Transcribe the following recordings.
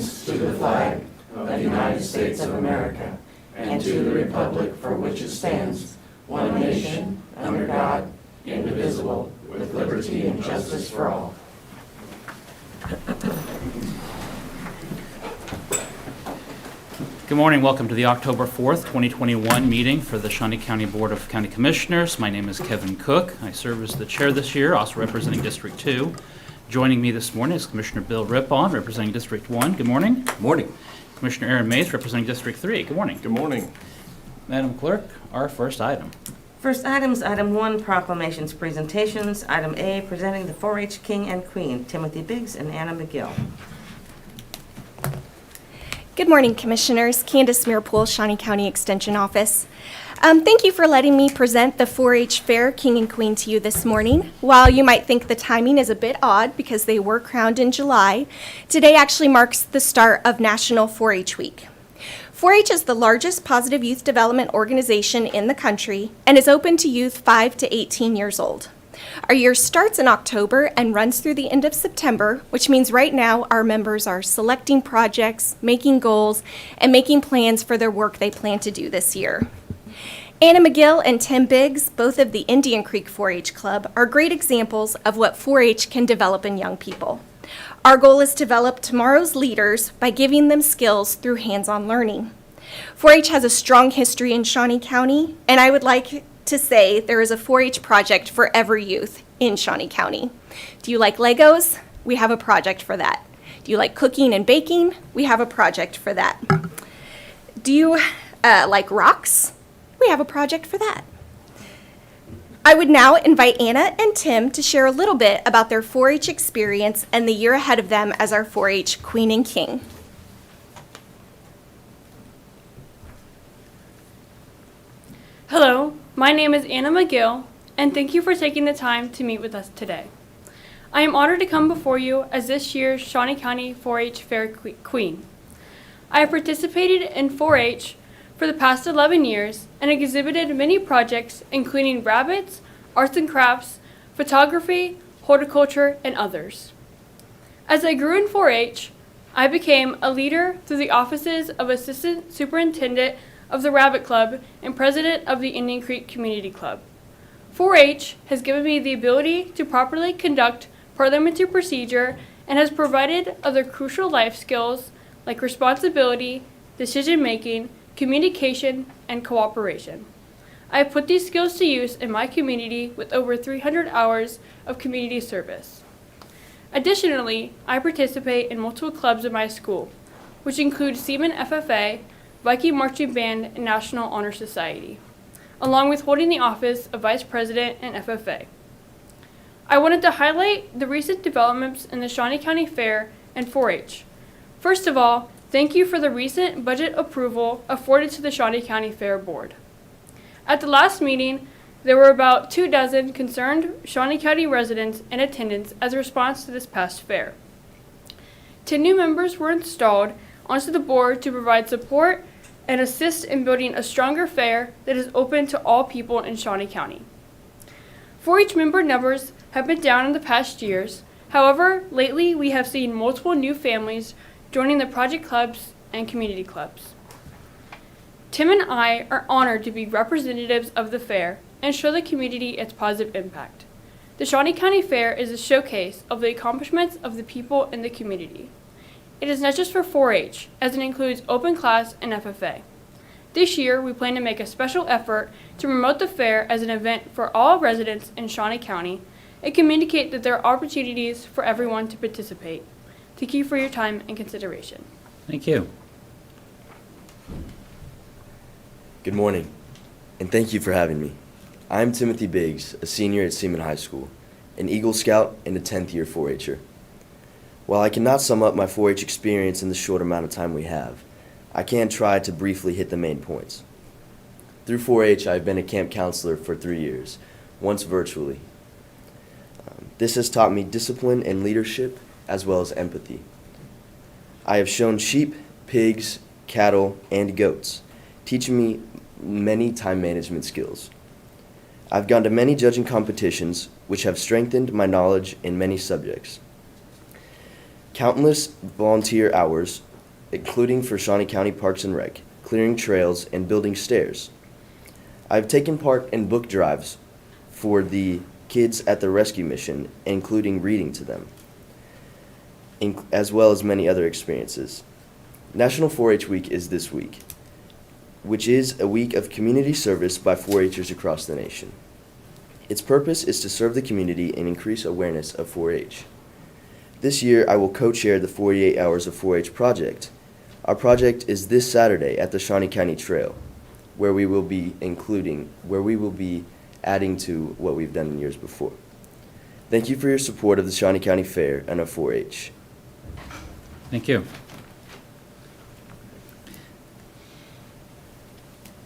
allegiance to the flag of the United States of America and to the republic for which it stands, one nation, under God, indivisible, with liberty and justice for all. Good morning. Welcome to the October 4th, 2021 meeting for the Shawnee County Board of County Commissioners. My name is Kevin Cook. I serve as the chair this year, also representing District 2. Joining me this morning is Commissioner Bill Rippon, representing District 1. Good morning. Good morning. Commissioner Aaron Mace, representing District 3. Good morning. Good morning. Madam Clerk, our first item. First item is Item 1, Proclamations Presentations. Item A, presenting the 4-H King and Queen, Timothy Biggs and Anna McGill. Good morning, Commissioners. Candace Mearpool, Shawnee County Extension Office. Thank you for letting me present the 4-H Fair King and Queen to you this morning. While you might think the timing is a bit odd because they were crowned in July, today actually marks the start of National 4-H Week. 4-H is the largest positive youth development organization in the country and is open to youth 5 to 18 years old. Our year starts in October and runs through the end of September, which means right now our members are selecting projects, making goals, and making plans for their work they plan to do this year. Anna McGill and Tim Biggs, both of the Indian Creek 4-H Club, are great examples of what 4-H can develop in young people. Our goal is to develop tomorrow's leaders by giving them skills through hands-on learning. 4-H has a strong history in Shawnee County, and I would like to say there is a 4-H project for every youth in Shawnee County. Do you like Legos? We have a project for that. Do you like cooking and baking? We have a project for that. Do you like rocks? We have a project for that. I would now invite Anna and Tim to share a little bit about their 4-H experience and the year ahead of them as our 4-H Queen and King. Hello, my name is Anna McGill, and thank you for taking the time to meet with us today. I am honored to come before you as this year's Shawnee County 4-H Fair Queen. I have participated in 4-H for the past 11 years and exhibited many projects including rabbits, arts and crafts, photography, horticulture, and others. As I grew in 4-H, I became a leader through the offices of Assistant Superintendent of the Rabbit Club and President of the Indian Creek Community Club. 4-H has given me the ability to properly conduct parliamentary procedure and has provided other crucial life skills like responsibility, decision-making, communication, and cooperation. I have put these skills to use in my community with over 300 hours of community service. Additionally, I participate in multiple clubs in my school, which include Seaman FFA, Viking Marching Band, and National Honor Society, along with holding the office of Vice President and FFA. I wanted to highlight the recent developments in the Shawnee County Fair and 4-H. First of all, thank you for the recent budget approval afforded to the Shawnee County Fair Board. At the last meeting, there were about 24 concerned Shawnee County residents in attendance as a response to this past fair. 10 new members were installed onto the board to provide support and assist in building a stronger fair that is open to all people in Shawnee County. 4-H member numbers have been down in the past years. However, lately we have seen multiple new families joining the project clubs and community clubs. Tim and I are honored to be representatives of the fair and show the community its positive impact. The Shawnee County Fair is a showcase of the accomplishments of the people in the community. It is not just for 4-H, as it includes open class and FFA. This year, we plan to make a special effort to promote the fair as an event for all residents in Shawnee County and communicate that there are opportunities for everyone to participate. Thank you for your time and consideration. Thank you. Good morning, and thank you for having me. I'm Timothy Biggs, a senior at Seaman High School, an Eagle Scout and a 10th year 4-H'er. While I cannot sum up my 4-H experience in the short amount of time we have, I can try to briefly hit the main points. Through 4-H, I've been a camp counselor for 3 years, once virtually. This has taught me discipline and leadership, as well as empathy. I have shown sheep, pigs, cattle, and goats, teaching me many time management skills. I've gone to many judging competitions, which have strengthened my knowledge in many subjects. Countless volunteer hours including for Shawnee County Parks and Rec, clearing trails and building stairs. I've taken part in book drives for the kids at the rescue mission, including reading to them, as well as many other experiences. National 4-H Week is this week, which is a week of community service by 4-Hers across the nation. Its purpose is to serve the community and increase awareness of 4-H. This year, I will co-chair the 48 Hours of 4-H project. Our project is this Saturday at the Shawnee County Trail, where we will be adding to what we've done in years before. Thank you for your support of the Shawnee County Fair and of 4-H. Thank you.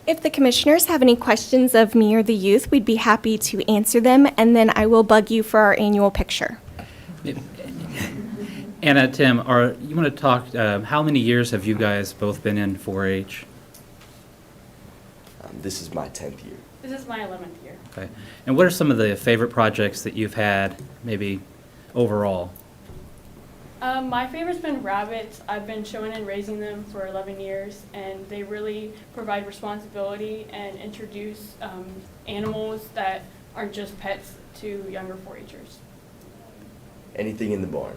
If the commissioners have any questions of me or the youth, we'd be happy to answer them, and then I will bug you for our annual picture. Anna, Tim, you want to talk, how many years have you guys both been in 4-H? This is my 10th year. This is my 11th year. Okay. And what are some of the favorite projects that you've had, maybe overall? My favorite's been rabbits. I've been showing and raising them for 11 years, and they really provide responsibility and introduce animals that aren't just pets to younger 4-Hers. Anything in the barn.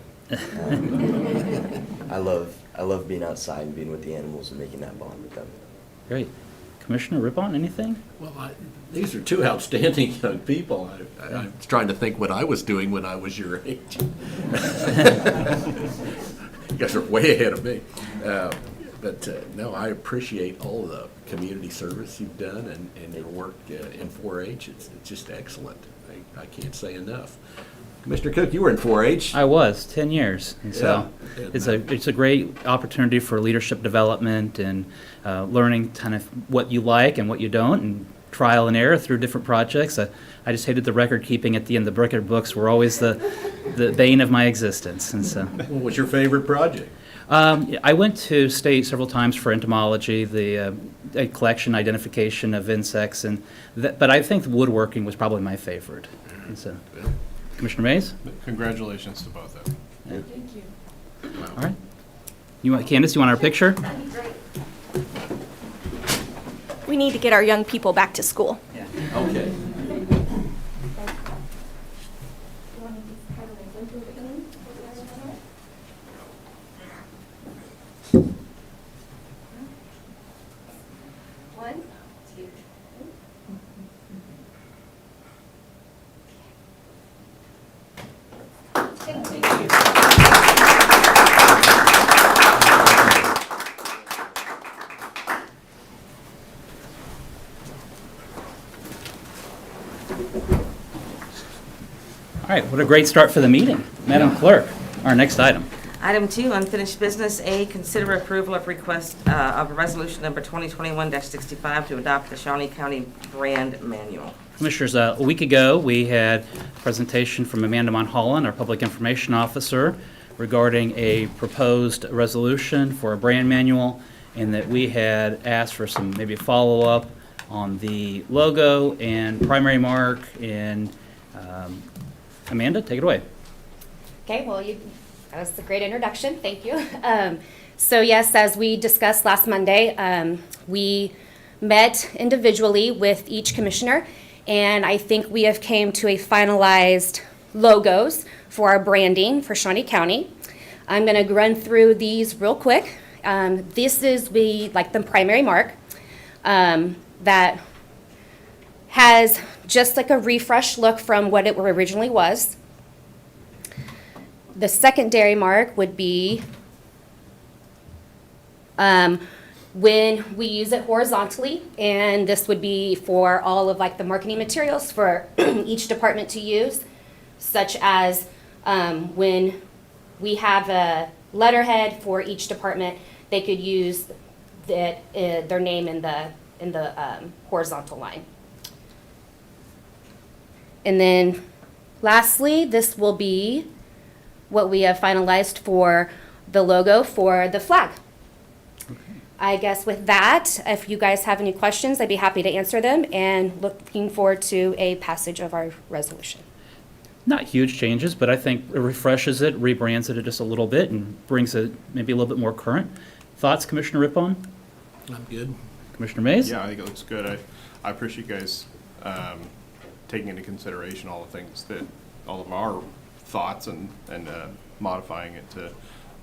I love being outside and being with the animals and making that bond with them. Great. Commissioner Rippon, anything? Well, these are two outstanding young people. I was trying to think what I was doing when I was your age. You guys are way ahead of me. No, I appreciate all of the community service you've done and your work in 4-H. It's just excellent. I can't say enough. Mr. Cook, you were in 4-H. I was, 10 years. And so Yeah. it's a great opportunity for leadership development and learning kind of what you like and what you don't, and trial and error through different projects. I just hated the record keeping at the end. The record books were always the bane of my existence. And so, What was your favorite project? I went to state several times for entomology, the collection identification of insects, but I think the woodworking was probably my favorite. And so, Commissioner Mays? Congratulations to both of them. Yeah. Thank you. All right. Candace, you want our picture? We need to get our young people back to school. Okay. One, two. All right, what a great start for the meeting. Madam Clerk, our next item. Item 2, unfinished business. A, consider approval of request of resolution number 2021-65 to adopt the Shawnee County Brand Manual. Commissioners, a week ago, we had a presentation from Amanda Monholland, our Public Information Officer, regarding a proposed resolution for a brand manual, and that we had asked for some maybe follow-up on the logo and primary mark. And Amanda, take it away. Okay, well, that was a great introduction. Thank you. So yes, as we discussed last Monday, we met individually with each commissioner, and I think we have came to a finalized logos for our branding for Shawnee County. I'm going to run through these real quick. This is the primary mark that has just like a refresh look from what it originally was. The secondary mark would be when we use it horizontally, and this would be for all of like the marketing materials for each department to use, such as when we have a letterhead for each department, they could use their name in the horizontal line. And then lastly, this will be what we have finalized for the logo for the flag. Okay. I guess with that, if you guys have any questions, I'd be happy to answer them, and looking forward to a passage of our resolution. Not huge changes, but I think it refreshes it, rebrands it just a little bit, and brings it maybe a little bit more current. Thoughts, Commissioner Rippon? I'm good. Commissioner Mays? Yeah, I think it looks good. I appreciate you guys taking into consideration all the things that, all of our thoughts and modifying it to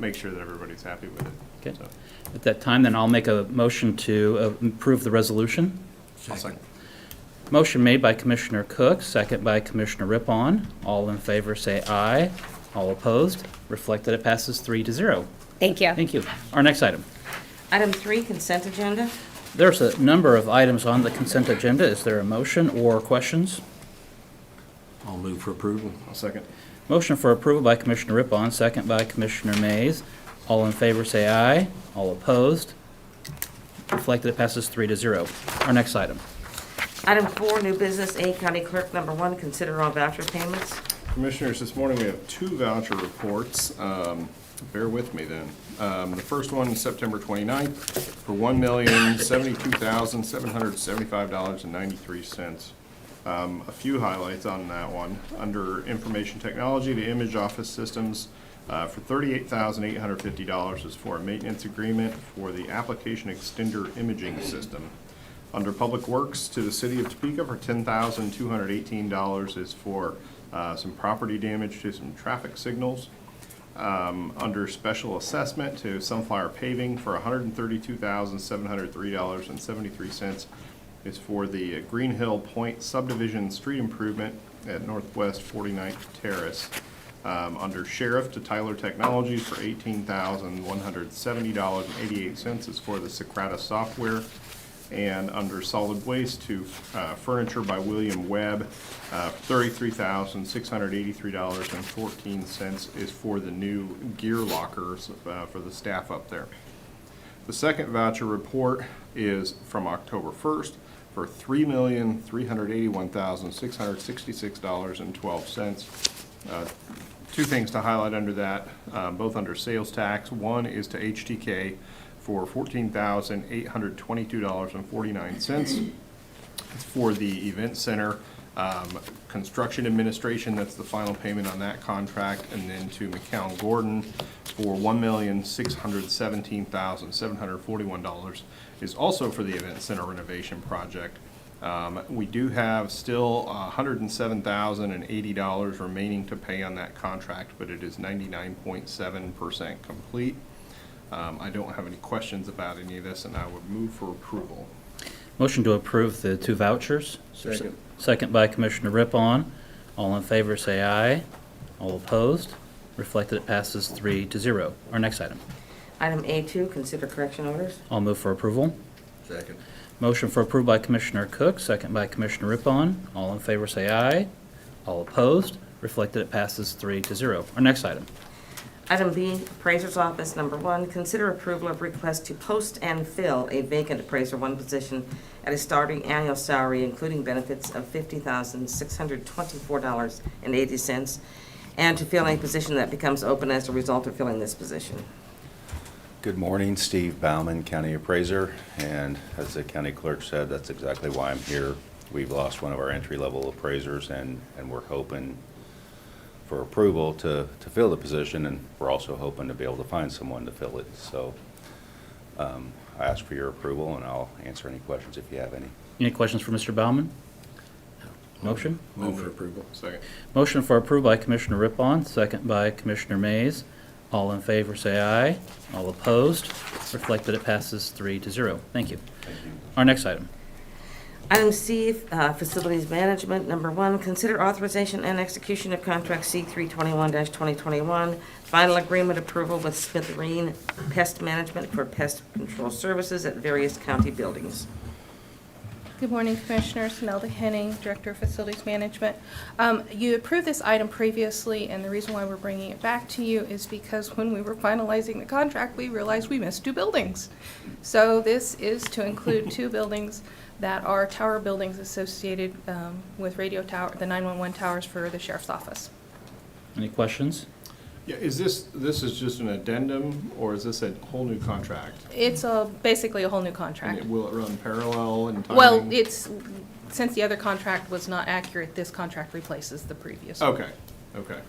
make sure that everybody's happy with it. Okay. So, At that time, then I'll make a motion to approve the resolution. I'll second. Motion made by Commissioner Cook, second by Commissioner Rippon. All in favor say aye. All opposed? Reflect that it passes 3-0. Thank you. Thank you. Our next item. Item 3, consent agenda. There's a number of items on the consent agenda. Is there a motion or questions? I'll move for approval. I'll second. Motion for approval by Commissioner Rippon, second by Commissioner Mays. All in favor say aye. All opposed? Reflect that it passes 3-0. Our next item. Item 4, new business, A, County Clerk, number 1, consider all voucher payments. Commissioners, this morning we have 2 voucher reports. Bear with me then. The first one is September 29th for $1,072,775.93. A few highlights on that one. Under Information Technology, the Image Office Systems for $38,850 is for a maintenance agreement for the Application Extender Imaging System. Under Public Works, to the City of Topeka for $10,218 is for some property damage to some traffic signals. Under Special Assessment to Sunflower Paving for $132,703.73 is for the Green Hill Point Subdivision Street Improvement at Northwest 49th Terrace. Under Sheriff to Tyler Technologies for $18,170.88 is for the Socrata software. And under Solid Waste to Furniture by William Webb, $33,683.14 is for the new gear lockers for the staff up there. The second voucher report is from October 1st for $3,381,666.12. 2 things to highlight under that, both under sales tax. One is to HTK for $14,822.49. It's for the Event Center Construction Administration. That's the final payment on that contract. And then to McCown Gordon for $1,617,741 is also for the Event Center renovation project. We do have still $107,080 remaining to pay on that contract, but it is 99.7% complete. I don't have any questions about any of this, and I would move for approval. Motion to approve the 2 vouchers. Second. Second by Commissioner Rippon. All in favor say aye. All opposed? Reflect that it passes 3-0. Our next item. Item A2, consider correction orders. I'll move for approval. Second. Motion for approval by Commissioner Cook, second by Commissioner Rippon. All in favor say aye. All opposed? Reflect that it passes 3-0. Our next item. Item B, Appraiser's Office, number 1, consider approval of request to post and fill a vacant Appraiser 1 position at a starting annual salary, including benefits of $50,624.80, and to fill a position that becomes open as a result of filling this position. Good morning, Steve Bauman, County Appraiser, and as the County Clerk said, that's exactly why I'm here. We've lost one of our entry-level appraisers, and we're hoping for approval to fill the position, and we're also hoping to be able to find someone to fill it. So I ask for your approval, and I'll answer any questions if you have any. Any questions for Mr. Bauman? Motion? Move for approval. Second. Motion for approval by Commissioner Rippon, second by Commissioner Mays. All in favor say aye. All opposed? Reflect that it passes 3-0. Thank you. Thank you. Our next item. Item C, Facilities Management, number 1, consider authorization and execution of contract C321-2021, final agreement approval with Smithereen Pest Management for pest control services at various county buildings. Good morning, Commissioners. Nelda Henning, Director of Facilities Management. You approved this item previously, and the reason why we're bringing it back to you is because when we were finalizing the contract, we realized we missed 2 buildings. So this is to include 2 buildings that are tower buildings associated with radio tower, the 911 towers for the Sheriff's Office. Any questions? Yeah, is this is just an addendum, or is this a whole new contract? It's basically a whole new And contract. will it run parallel in timing? Well, since the other contract was not accurate, this contract replaces the previous one. Okay.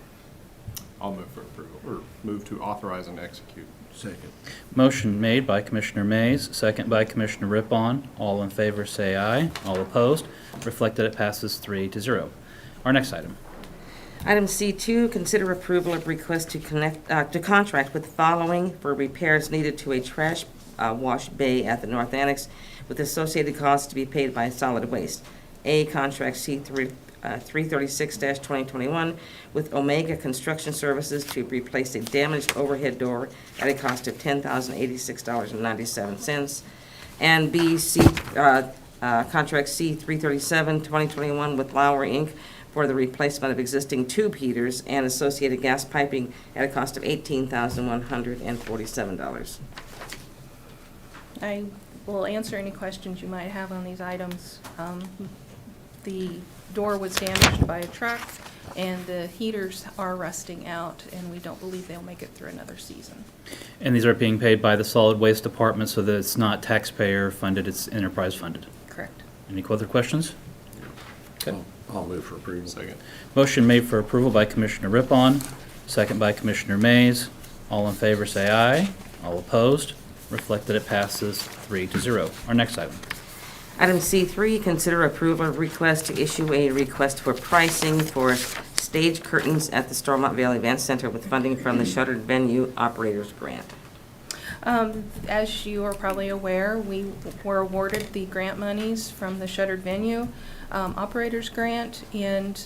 I'll move for approval, or move to authorize and execute. Second. Motion made by Commissioner Mays, second by Commissioner Rippon. All in favor say aye. All opposed? Reflect that it passes 3-0. Our next item. Item C2, consider approval of request to contract with the following for repairs needed to a trash wash bay at the North Annex with associated costs to be paid by solid waste. A, contract C3 336-2021 with Omega Construction Services to replace a damaged overhead door at a cost of $10,086.97. And B, contract C337-2021 with Lauer Inc. for the replacement of existing tube heaters and associated gas piping at a cost of $18,147. I will answer any questions you might have on these items. The door was damaged by a truck, and the heaters are rusting out, and we don't believe they'll make it through another season. And these are being paid by the Solid Waste Department so that it's not taxpayer funded, it's enterprise funded. Correct. Any other questions? Okay. I'll move for approval. Second. Motion made for approval by Commissioner Rippon, second by Commissioner Mays. All in favor say aye. All opposed? Reflect that it passes 3-0. Our next item. Item C3, consider approval of request to issue a request for pricing for stage curtains at the Storemont Valley Event Center with funding from the Shuttered Venue Operators Grant. As you are probably aware, we were awarded the grant monies from the Shuttered Venue Operators Grant, and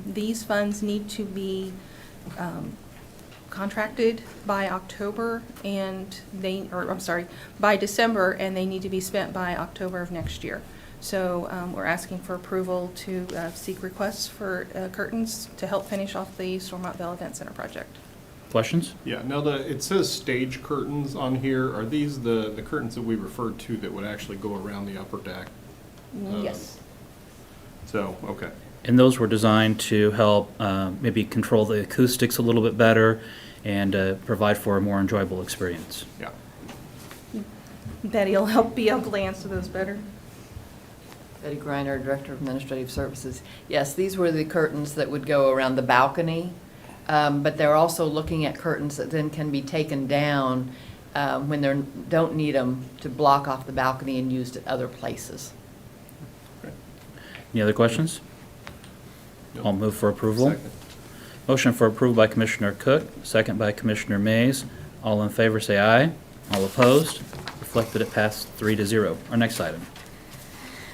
these funds need to be contracted by October, and by December, and they need to be spent by October of next year. So we're asking for approval to seek requests for curtains to help finish off the Storemont Valley Event Center project. Questions? Yeah, now it says stage curtains on here. Are these the curtains that we referred to that would actually go around the upper deck? Yes. So, okay. And those were designed to help maybe control the acoustics a little bit better and provide for a more enjoyable experience. Yeah. Betty will be able to answer those better. Betty Griner, Director of Administrative Services. Yes, these were the curtains that would go around the balcony, but they're also looking at curtains that then can be taken down when they don't need them to block off the balcony and used at other places. Any other questions? Nope. I'll move for approval. Second. Motion for approval by Commissioner Cook, second by Commissioner Mays. All in favor say aye. All opposed? Reflect that it passed 3-0. Our next item.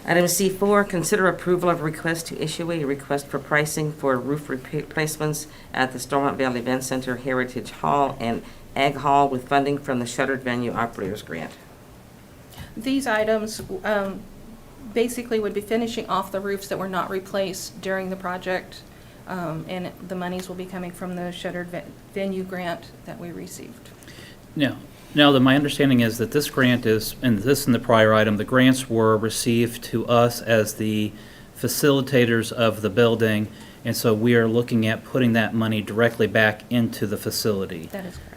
Item C4, consider approval of request to issue a request for pricing for roof replacements at the Storemont Valley Event Center, Heritage Hall, and Ag Hall with funding from the Shuttered Venue Operators Grant. These items basically would be finishing off the roofs that were not replaced during the project, and the monies will be coming from the Shuttered Venue grant that we received. Now, my understanding is that this grant is, and this in the prior item, the grants were received to us as the facilitators of the building, and so we are looking at putting that money directly back into the facility. That is correct.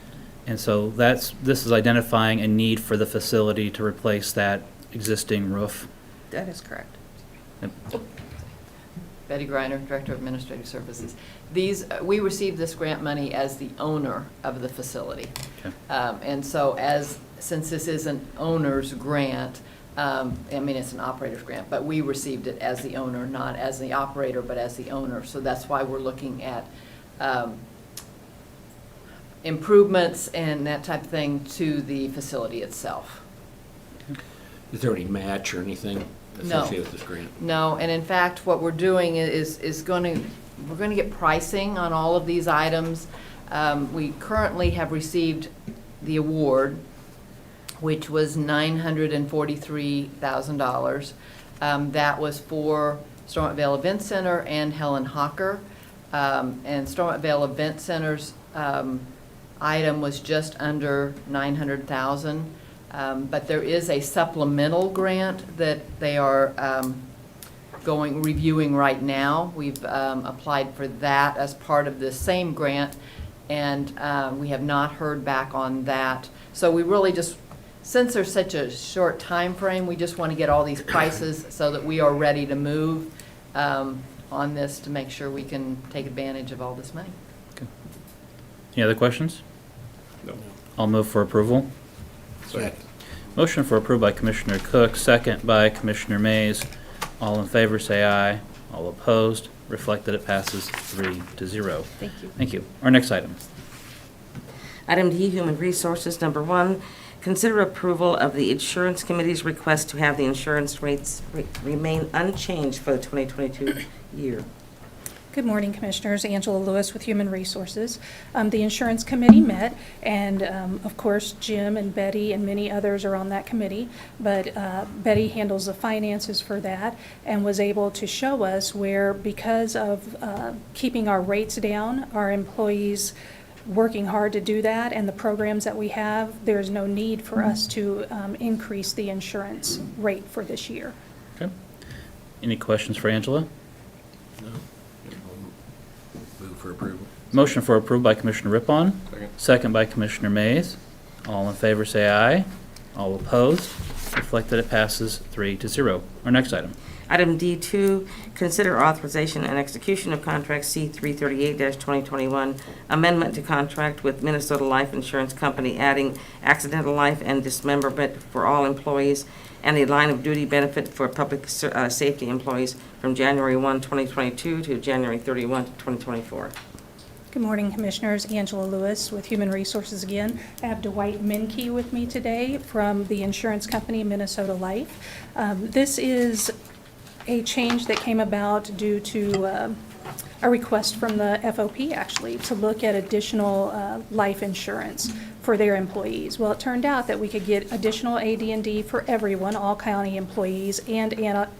And so this is identifying a need for the facility to replace that existing roof. That is correct. Betty Griner, Director of Administrative Services. These, we received this grant money as the owner of the facility. Okay. And so since this is an owner's grant, it's an operator's grant, but we received it as the owner, not as the operator, but as the owner. So that's why we're looking at improvements and that type of thing to the facility itself. Is there any match or anything No. associated with this grant? No, and in fact, what we're doing is we're going to get pricing on all of these items. We currently have received the award, which was $943,000. That was for Storemont Vale Event Center and Helen Hawker. And Storemont Vale Event Center's item was just under $900,000. But there is a supplemental grant that they are reviewing right now. We've applied for that as part of the same grant, and we have not heard back on that. So we really just, since there's such a short time frame, we just want to get all these prices so that we are ready to move on this to make sure we can take advantage of all this money. Okay. Any other questions? No. I'll move for approval. Second. Motion for approval by Commissioner Cook, second by Commissioner Mays. All in favor, say aye. All opposed, reflect that it passes 3-0. Thank you. Thank you. Our next item. Item D, Human Resources, number 1, consider approval of the Insurance Committee's request to have the insurance rates remain unchanged for the 2022 year. Good morning, Commissioners. Angela Lewis with Human Resources. The Insurance Committee met, and of course, Jim and Betty and many others are on that committee, but Betty handles the finances for that and was able to show us where, because of keeping our rates down, our employees working hard to do that, and the programs that we have, there's no need for us to increase the insurance rate for this year. Okay. Any questions for Angela? No. Move for approval. Motion for approval by Commissioner Rippon. Second. Second by Commissioner Mays. All in favor, say aye. All opposed, reflect that it passes 3-0. Our next item. Item D2, consider authorization and execution of contract C338-2021, amendment to contract with Minnesota Life Insurance Company, adding accidental life and dismemberment for all employees and a line of duty benefit for public safety employees from January 1, 2022 to January 31, 2024. Good morning, Commissioners. Angela Lewis with Human Resources again. I have Dwight Menke with me today from the insurance company Minnesota Life. This is a change that came about due to a request from the FOP, actually, to look at additional life insurance for their employees. Well, it turned out that we could get additional AD&D for everyone, all county employees, and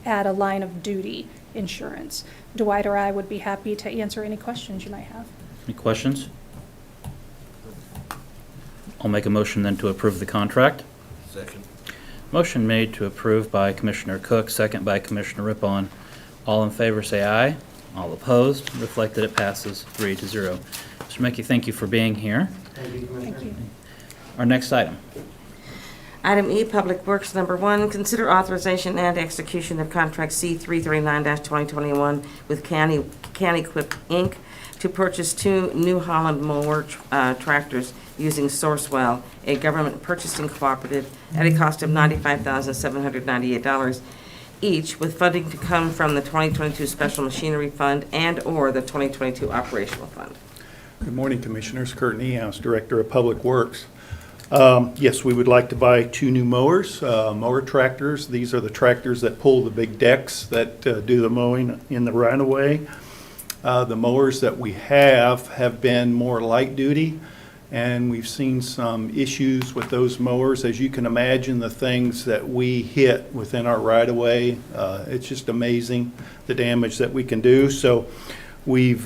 add a line of duty insurance. Dwight or I would be happy to answer any questions you might have. Any questions? I'll make a motion then to approve the contract. Second. Motion made to approve by Commissioner Cook, second by Commissioner Rippon. All in favor, say aye. All opposed, reflect that it passes 3-0. Mr. Menke, thank you for being here. Thank you. Our next item. Item E, Public Works, number 1, consider authorization and execution of contract C339-2021 with Canny Equip, Inc. to purchase 2 New Holland mower tractors using Sourcewell, a government purchasing cooperative, at a cost of $95,798 each, with funding to come from the 2022 Special Machinery Fund and/or the 2022 Operational Fund. Good morning, Commissioners. Kurt Niehaus, Director of Public Works. Yes, we would like to buy 2 new mowers, mower tractors. These are the tractors that pull the big decks that do the mowing in the right-of-way. The mowers that we have been more light duty, and we've seen some issues with those mowers. As you can imagine, the things that we hit within our right-of-way, it's just amazing the damage that we can do. So we're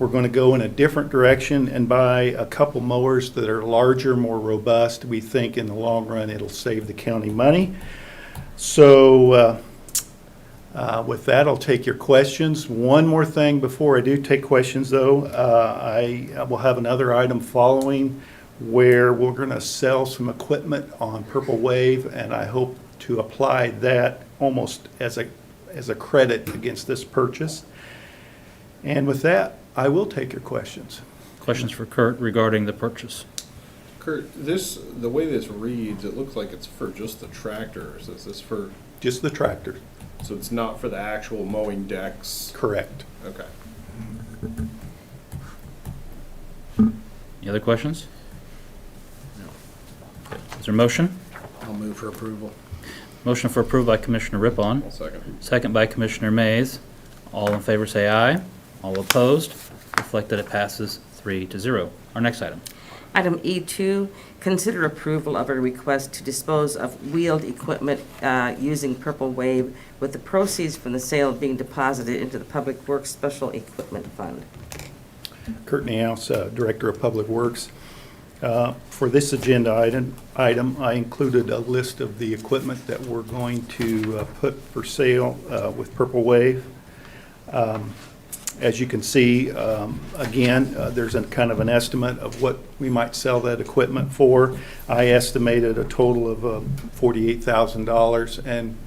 going to go in a different direction and buy a couple mowers that are larger, more robust. We think in the long run it'll save the county money. So with that, I'll take your questions. One more thing before I do take questions, though. I will have another item following where we're going to sell some equipment on Purple Wave, and I hope to apply that almost as a credit against this purchase. And with that, I will take your questions. Questions for Kurt regarding the purchase? Kurt, the way this reads, it looks like it's for just the tractors. Is this for? Just the tractors. So it's not for the actual mowing decks? Correct. Okay. Any other questions? No. Is there a motion? I'll move for approval. Motion for approval by Commissioner Rippon. I'll second. Second by Commissioner Mays. All in favor, say aye. All opposed, reflect that it passes 3-0. Our next item. Item E2, consider approval of a request to dispose of wheeled equipment using Purple Wave, with the proceeds from the sale being deposited into the Public Works Special Equipment Fund. Kurt Niehaus, Director of Public Works. For this agenda item, I included a list of the equipment that we're going to put for sale with Purple Wave. As you can see, again, there's a kind of an estimate of what we might sell that equipment for. I estimated a total of $48,000, and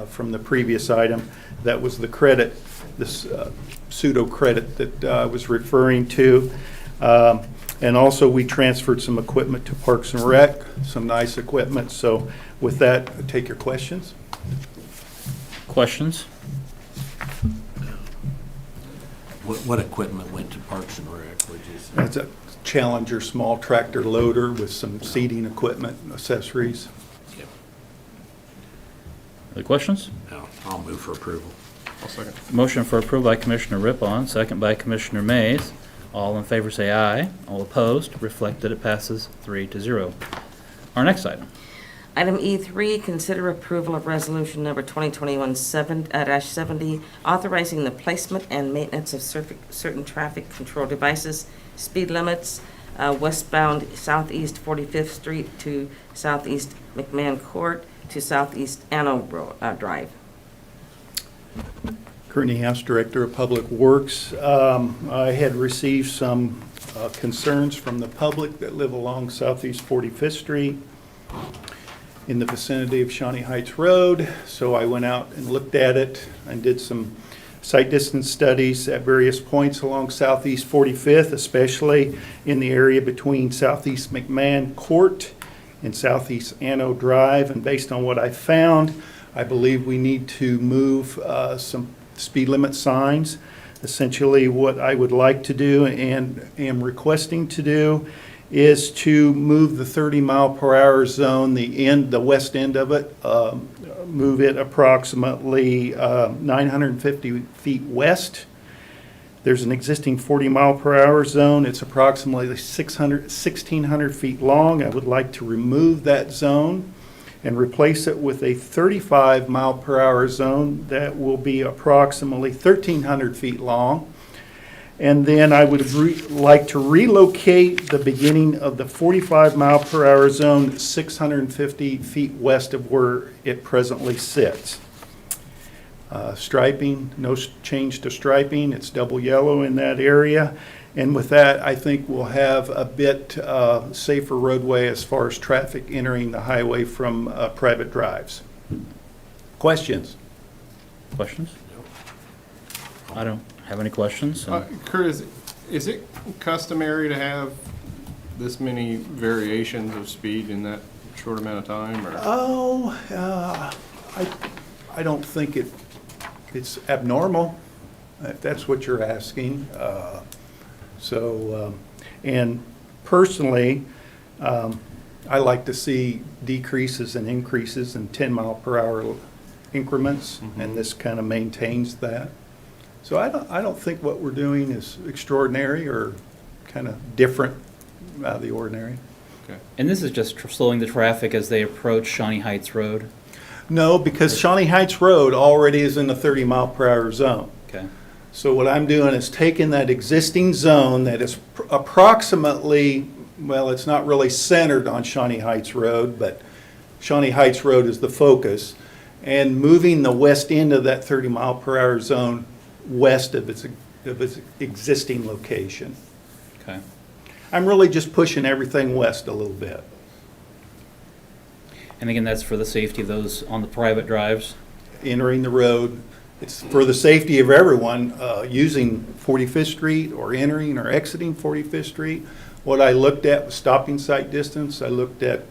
from the previous item, that was the credit, this pseudo credit that I was referring to. And also, we transferred some equipment to Parks and Rec, some nice equipment. So with that, I take your questions. Questions? What equipment went to Parks and Rec, which is? That's a Challenger small tractor loader with some seating equipment and accessories. Yep. Other questions? No, I'll move for approval. I'll second. Motion for approval by Commissioner Rippon, second by Commissioner Mays. All in favor say aye. All opposed, reflect that it passes 3-0. Our next item. Item E3, consider approval of resolution number 2021-70, authorizing the placement and maintenance of certain traffic control devices, speed limits, westbound Southeast 45th Street to Southeast McMahon Court to Southeast Anno Drive. Courtney House, Director of Public Works. I had received some concerns from the public that live along Southeast 45th Street in the vicinity of Shawnee Heights Road. So I went out and looked at it and did some site distance studies at various points along Southeast 45th, especially in the area between Southeast McMahon Court and Southeast Anno Drive. And based on what I found, I believe we need to move some speed limit signs. Essentially, what I would like to do and am requesting to do is to move the 30-mile-per-hour zone, the west end of it, move it approximately 950 feet west. There's an existing 40-mile-per-hour zone. It's approximately 1,600 feet long. I would like to remove that zone and replace it with a 35-mile-per-hour zone that will be approximately 1,300 feet long. And then I would like to relocate the beginning of the 45-mile-per-hour zone 650 feet west of where it presently sits. Striping, no change to striping. It's double yellow in that area. And with that, I think we'll have a bit safer roadway as far as traffic entering the highway from private drives. Questions? Questions? I don't have any questions. So. Kurt, is it customary to have this many variations of speed in that short amount of time? Or? I don't think it's abnormal, if that's what you're asking. And personally, I like to see decreases and increases in 10-mile-per-hour increments, and this kind of maintains that. So I don't think what we're doing is extraordinary or kind of different out of the ordinary. Okay. And this is just slowing the traffic as they approach Shawnee Heights Road? No, because Shawnee Heights Road already is in the 30-mile-per-hour zone. Okay. So what I'm doing is taking that existing zone that is approximately, well, it's not really centered on Shawnee Heights Road, but Shawnee Heights Road is the focus, and moving the west end of that 30-mile-per-hour zone west of its existing location. Okay. I'm really just pushing everything west a little bit. And again, that's for the safety of those on the private drives? Entering the road. It's for the safety of everyone using 45th Street or entering or exiting 45th Street. What I looked at was stopping sight distance. I looked at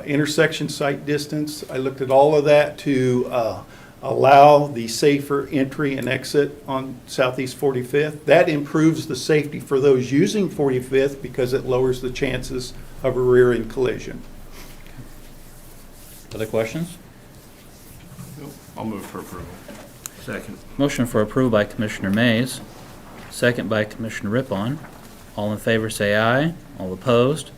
intersection sight distance. I looked at all of that to allow the safer entry and exit on Southeast 45th. That improves the safety for those using 45th because it lowers the chances of a rear-end collision. Other questions? I'll move for approval. Second. Motion for approval by Commissioner Mays, second by Commissioner Rippon. All in favor say aye. All opposed?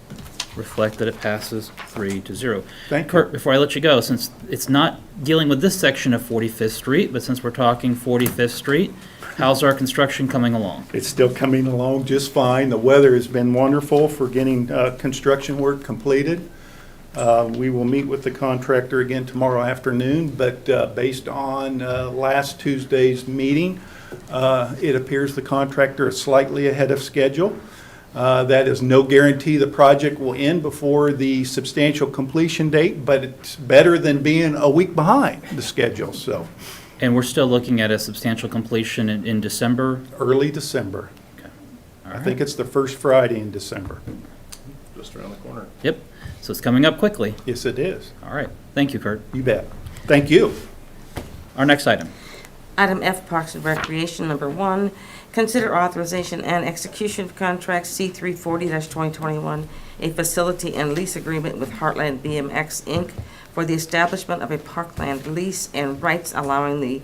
Reflect that it passes 3-0. Thank you. Kurt, before I let you go, since it's not dealing with this section of 45th Street, but since we're talking 45th Street, how's our construction coming along? It's still coming along just fine. The weather has been wonderful for getting construction work completed. We will meet with the contractor again tomorrow afternoon, but based on last Tuesday's meeting, it appears the contractor is slightly ahead of schedule. That is no guarantee the project will end before the substantial completion date, but it's better than being a week behind the schedule. So, And we're still looking at a substantial completion in December? Early December. Okay. I think it's the first Friday in December. Just around the corner. Yep, so it's coming up quickly. Yes, it is. All right, thank you, Kurt. You bet. Thank you. Our next item. Item F, Parks and Recreation, number 1, consider authorization and execution of contract C340-2021, a facility and lease agreement with Heartland BMX, Inc. for the establishment of a parkland lease and rights allowing the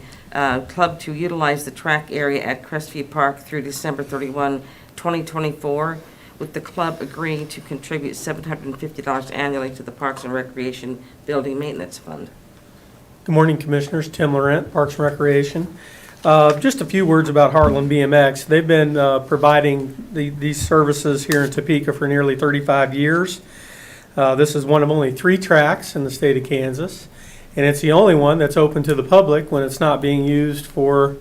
club to utilize the track area at Crestview Park through December 31, 2024, with the club agreeing to contribute $750 annually to the Parks and Recreation Building Maintenance Fund. Good morning, Commissioners. Tim Laurent, Parks and Recreation. Just a few words about Heartland BMX. They've been providing these services here in Topeka for nearly 35 years. This is one of only 3 tracks in the state of Kansas, and it's the only one that's open to the public when it's not being used for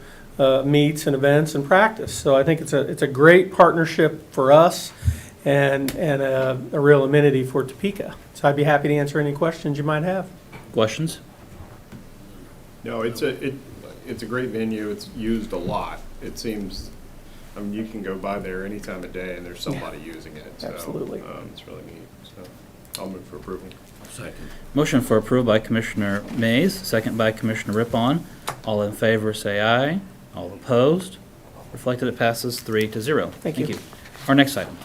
meets and events and practice. So I think it's a great partnership for us and a real amenity for Topeka. So I'd be happy to answer any questions you might have. Questions? No, it's a great venue. It's used a lot. It seems, I mean, you can go by there any time of day and there's somebody using it. So, Absolutely. It's really neat. So I'll move for approval. Second. Motion for approval by Commissioner Mays, second by Commissioner Rippon. All in favor, say aye. All opposed? Reflected, it passes 3-0. Thank you. Our next item.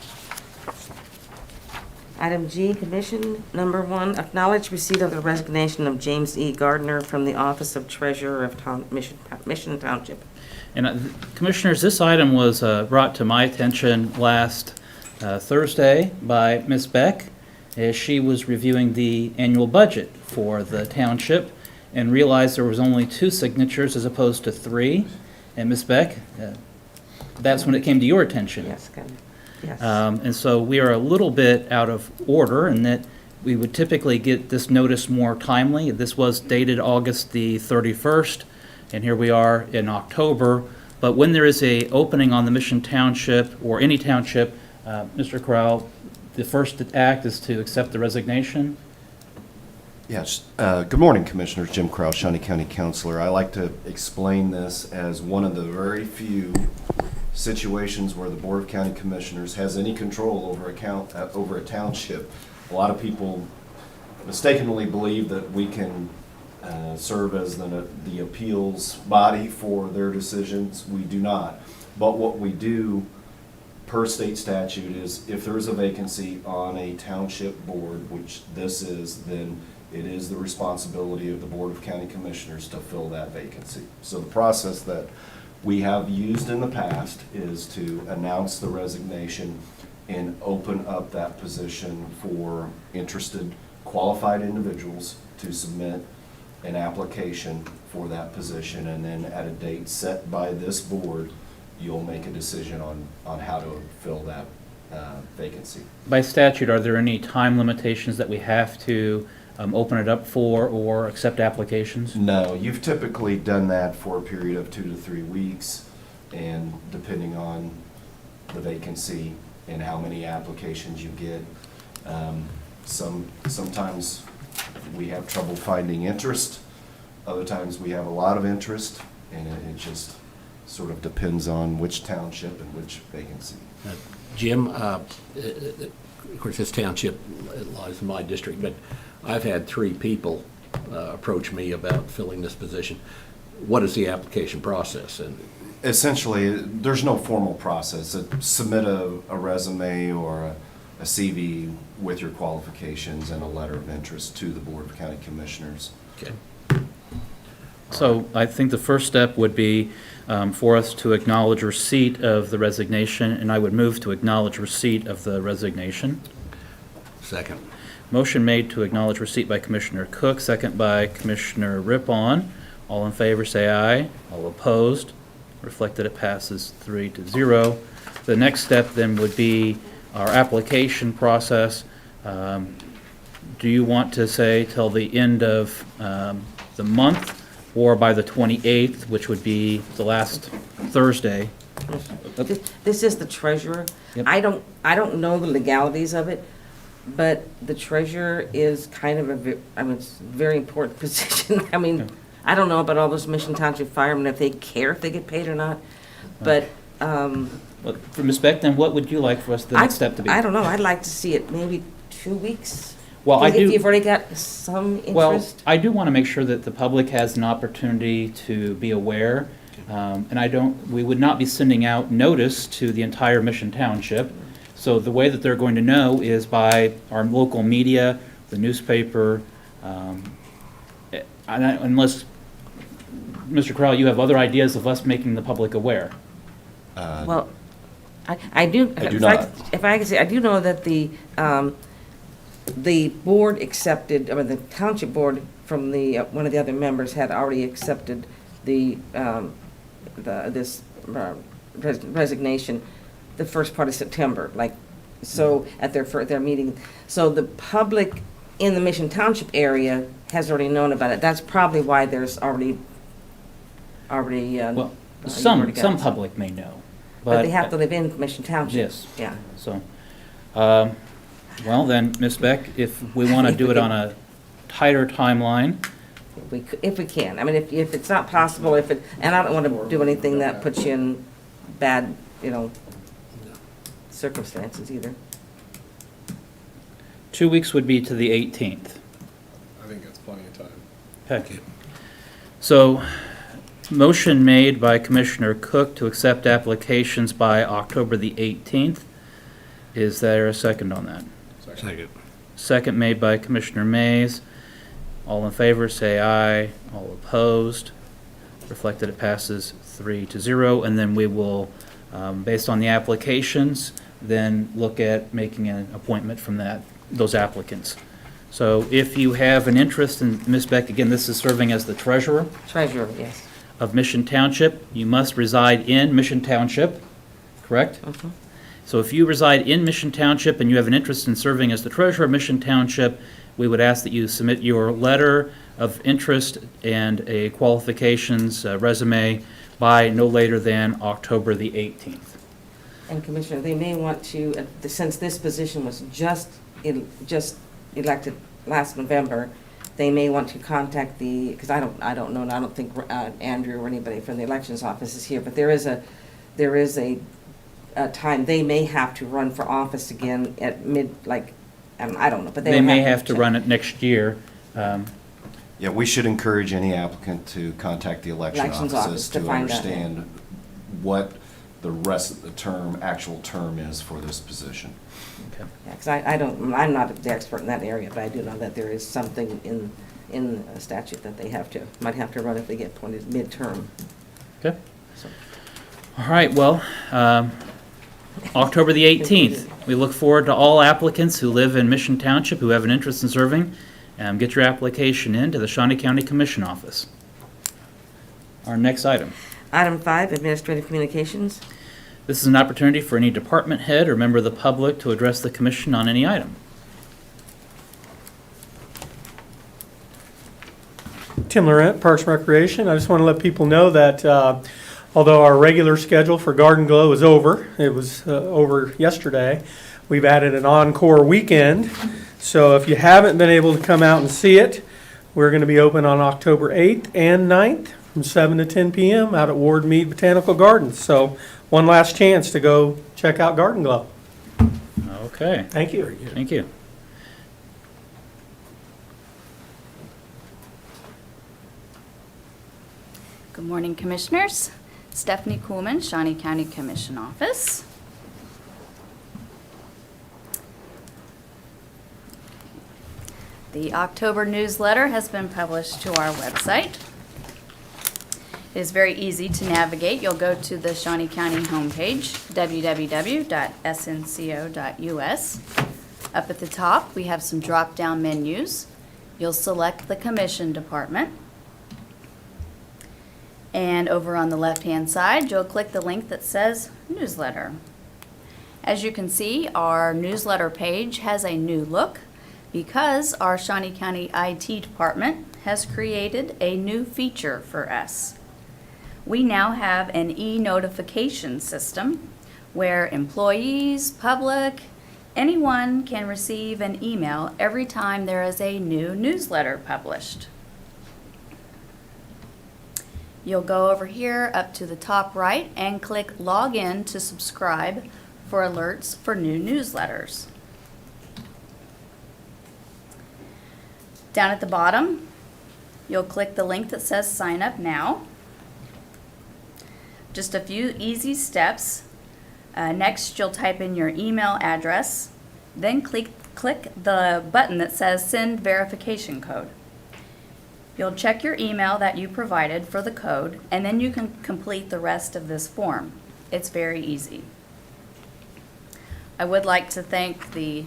Item G, Commission, number 1, acknowledge receipt of the resignation of James E. Gardner from the Office of Treasurer of Mission Township. And Commissioners, this item was brought to my attention last Thursday by Ms. Beck as she was reviewing the annual budget for the township and realized there was only 2 signatures as opposed to 3. And Ms. Beck, that's when it came to your attention. Yes, good. Yes. And so we are a little bit out of order in that we would typically get this notice more timely. This was dated August the 31st, and here we are in October. But when there is a opening on the Mission Township or any township, Mr. Corral, the first act is to accept the resignation. Yes. Good morning, Commissioners. Jim Krause, Shawnee County Councilor. I like to explain this as one of the very few situations where the Board of County Commissioners has any control over a township. A lot of people mistakenly believe that we can serve as the appeals body for their decisions. We do not. But what we do per state statute is if there is a vacancy on a township board, which this is, then it is the responsibility of the Board of County Commissioners to fill that vacancy. So the process that we have used in the past is to announce the resignation and open up that position for interested qualified individuals to submit an application for that position, and then at a date set by this board, you'll make a decision on how to fill that vacancy. By statute, are there any time limitations that we have to open it up for or accept applications? No, you've typically done that for a period of 2 to 3 weeks, and depending on the vacancy and how many applications you get, sometimes we have trouble finding interest. Other times we have a lot of interest, and it just sort of depends on which township and which vacancy. Jim, of course, this township lies in my district, but I've had 3 people approach me about filling this position. What is the application process? And essentially, there's no formal process. Submit a resume or a CV with your qualifications and a letter of interest to the Board of County Commissioners. okay. So I think the first step would be for us to acknowledge receipt of the resignation, and I would move to acknowledge receipt of the resignation. Second. Motion made to acknowledge receipt by Commissioner Cook, second by Commissioner Rippon. All in favor, say aye. All opposed? Reflected, it passes 3-0. The next step then would be our application process. Do you want to say till the end of the month or by the 28th, which would be the last Thursday? This is the treasurer. Yep. I don't know the legalities of it, but the treasurer is kind of it's a very important position. I mean, I don't know about all those Mission Township firemen, if they care if they get paid or not, but Well, for Ms. Beck, then what would you like for us, the next step to be? I don't know, I'd like to see it maybe 2 weeks. Well, I do. If you've already got some interest. Well, I do want to make sure that the public has an opportunity to be aware. And we would not be sending out notice to the entire Mission Township. So the way that they're going to know is by our local media, the newspaper, unless, Mr. Crowell, you have other ideas of us making the public aware. Well, I do. I do not. If I can say, I do know that the board accepted, I mean, the township board from the, one of the other members had already accepted this resignation the first part of September, like, so at their meeting. So the public in the Mission Township area has already known about it. That's probably why there's already. Well, you've some already got it. public may know. But they have to live in Mission Township. Yes. Yeah. So, well then, Ms. Beck, if we want to do it on a tighter timeline, If we can. I mean, if it's not possible, and I don't want to do anything that puts you in bad, circumstances either. 2 weeks would be to the 18th. I think that's plenty of time. Okay. So, motion made by Commissioner Cook to accept applications by October the 18th. Is there a second on that? Second. Second made by Commissioner Mays. All in favor, say aye. All opposed. Reflected it passes 3-0. And then we will, based on the applications, then look at making an appointment from those applicants. So if you have an interest in, Ms. Beck, again, this is serving as the treasurer Treasurer, yes. of Mission Township. You must reside in Mission Township, correct? Mhm. So if you reside in Mission Township and you have an interest in serving as the treasurer of Mission Township, we would ask that you submit your letter of interest and a qualifications resume by no later than October the 18th. And Commissioner, they may want to, since this position was just elected last November, they may want to contact because I don't know, and I don't think Andrew or anybody from the elections office is here, but there is a time they may have to run for office again at I don't know, but They may have to run it next year. Yeah, we should encourage any applicant to contact the elections office to find out. understand what the rest of the actual term is for this position. Okay. Yeah, because I'm not the expert in that area, but I do know that there is something in a statute that they might have to run if they get appointed midterm. Okay. So. All right, well, October the 18th, we look forward to all applicants who live in Mission Township who have an interest in serving. Get your application in to the Shawnee County Commission Office. Our next item. Item 5, Administrative Communications. This is an opportunity for any department head or member of the public to address the commission on any item. Tim Laurent, Parks and Recreation. I just want to let people know that although our regular schedule for Garden Glow is over, it was over yesterday, we've added an encore weekend. So if you haven't been able to come out and see it, we're going to be open on October 8th and 9th from 7 to 10 p.m. out at Ward Mead Botanical Gardens. So one last chance to go check out Garden Glow. Okay. Thank you. Thank you. Good morning, Commissioners. Stephanie Kuhlman, Shawnee County Commission Office. The October newsletter has been published to our website. It is very easy to navigate. You'll go to the Shawnee County homepage, www.snco.us. Up at the top, we have some drop-down menus. You'll select the Commission Department. And over on the left-hand side, you'll click the link that says Newsletter. As you can see, our newsletter page has a new look because our Shawnee County IT department has created a new feature for us. We now have an e-notification system where employees, public, anyone can receive an email every time there is a new newsletter published. You'll go over here up to the top right and click Log In to subscribe for alerts for new newsletters. Down at the bottom, you'll click the link that says Sign Up Now. Just a few easy steps. Next, you'll type in your email address, then click the button that says Send Verification Code. You'll check your email that you provided for the code, and then you can complete the rest of this form. It's very easy. I would like to thank the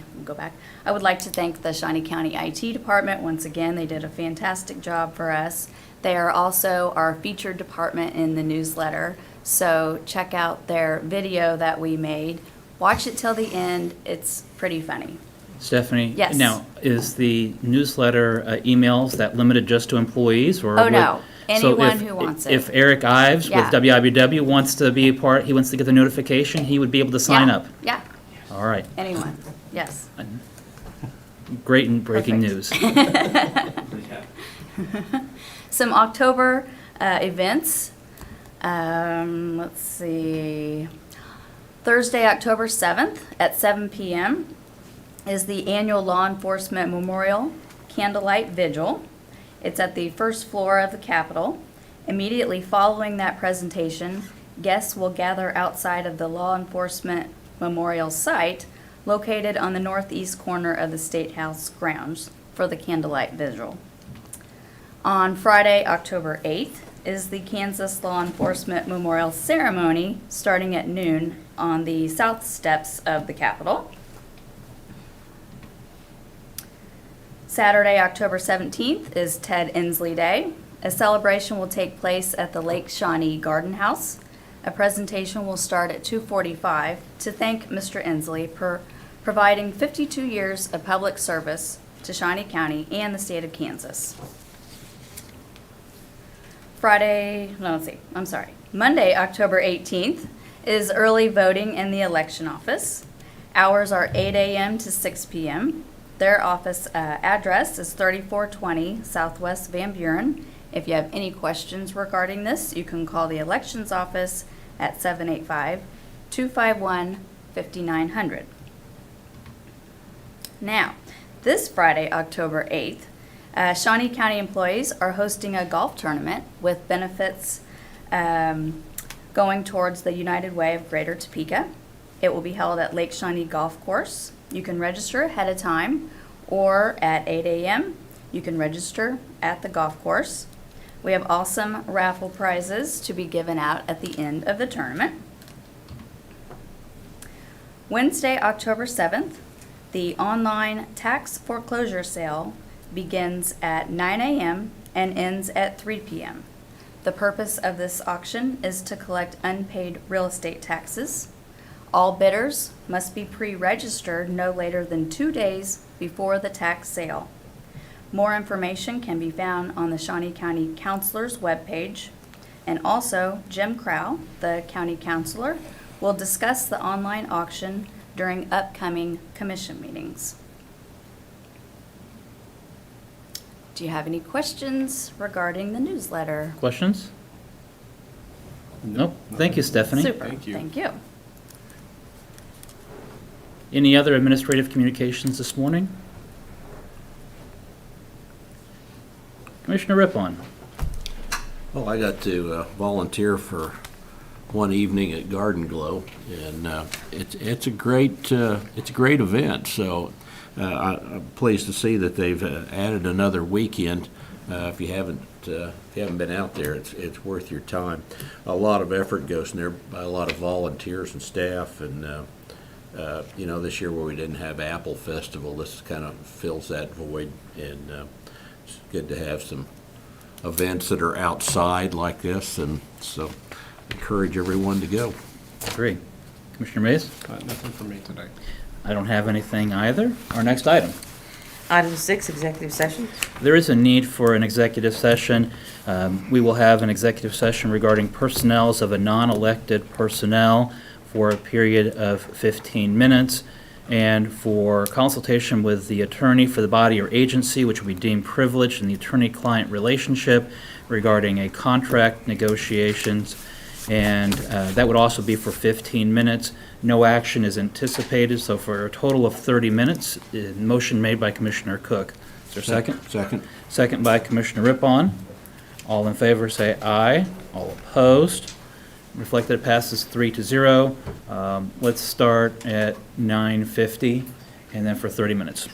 Shawnee County IT department. Once again, they did a fantastic job for us. They are also our featured department in the newsletter, so check out their video that we made. Watch it till the end. It's pretty funny. Stephanie? Yes. Now, is the newsletter emails that limited just to employees? Or Oh, no. So Anyone who wants it. If Eric Ives Yeah. with WIBW wants to be a part, he wants to get the notification, he would be able to sign Yeah. up? Yeah, All right. anyone. Yes. Great and breaking Perfect. news. Some October events. Let's see. Thursday, October 7th at 7 p.m. is the annual Law Enforcement Memorial Candlelight Vigil. It's at the first floor of the Capitol. Immediately following that presentation, guests will gather outside of the Law Enforcement Memorial site located on the northeast corner of the State House grounds for the Candlelight Vigil. On Friday, October 8th, is the Kansas Law Enforcement Memorial Ceremony starting at noon on the south steps of the Capitol. Saturday, October 17th is Ted Inslee Day. A celebration will take place at the Lake Shawnee Garden House. A presentation will start at 2:45 to thank Mr. Inslee for providing 52 years of public service to Shawnee County and the state of Kansas. Monday, October 18th is early voting in the election office. Hours are 8 a.m. to 6 p.m. Their office address is 3420 Southwest Van Buren. If you have any questions regarding this, you can call the elections office at 785-251-5900. Now, this Friday, October 8th, Shawnee County employees are hosting a golf tournament with benefits going towards the United Way of Greater Topeka. It will be held at Lake Shawnee Golf Course. You can register ahead of time, or at 8 a.m. you can register at the golf course. We have awesome raffle prizes to be given out at the end of the tournament. Wednesday, October 7th, the online tax foreclosure sale begins at 9 a.m. and ends at 3 p.m. The purpose of this auction is to collect unpaid real estate taxes. All bidders must be pre-registered no later than 2 days before the tax sale. More information can be found on the Shawnee County Counselor's webpage. And also, Jim Crow, the county counselor, will discuss the online auction during upcoming commission meetings. Do you have any questions regarding the newsletter? Questions? Nope. Thank you, Stephanie. Super, thank you. Any other administrative communications this morning? Commissioner Rippon. Well, I got to volunteer for one evening at Garden Glow, and it's a great event. So I'm pleased to see that they've added another weekend. If you haven't been out there, it's worth your time. A lot of effort goes in there by a lot of volunteers and staff, and this year where we didn't have Apple Festival, this kind of fills that void, and it's good to have some events that are outside like this, and so encourage everyone to go. Agree. Commissioner Mays? Nothing for me today. I don't have anything either. Our next item. Item 6, executive session. There is a need for an executive session. We will have an executive session regarding personnels of a non-elected personnel for a period of 15 minutes, and for consultation with the attorney for the body or agency which will be deemed privileged in the attorney-client relationship regarding a contract negotiations, and that would also be for 15 minutes. No action is anticipated, so for a total of 30 minutes. Motion made by Commissioner Cook. Is there a second? Second. Second by Commissioner Rippon. All in favor say aye. All opposed? Reflect that it passes 3-0. Let's start at 9:50 and then for 30 minutes.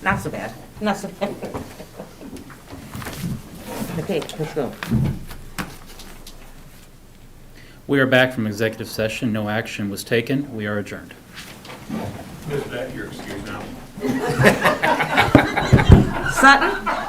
Not so bad. Not so bad. Okay, let's go. We are back from executive session. No action was taken. We are adjourned. Ms. Beck, your excuse now. Sutton?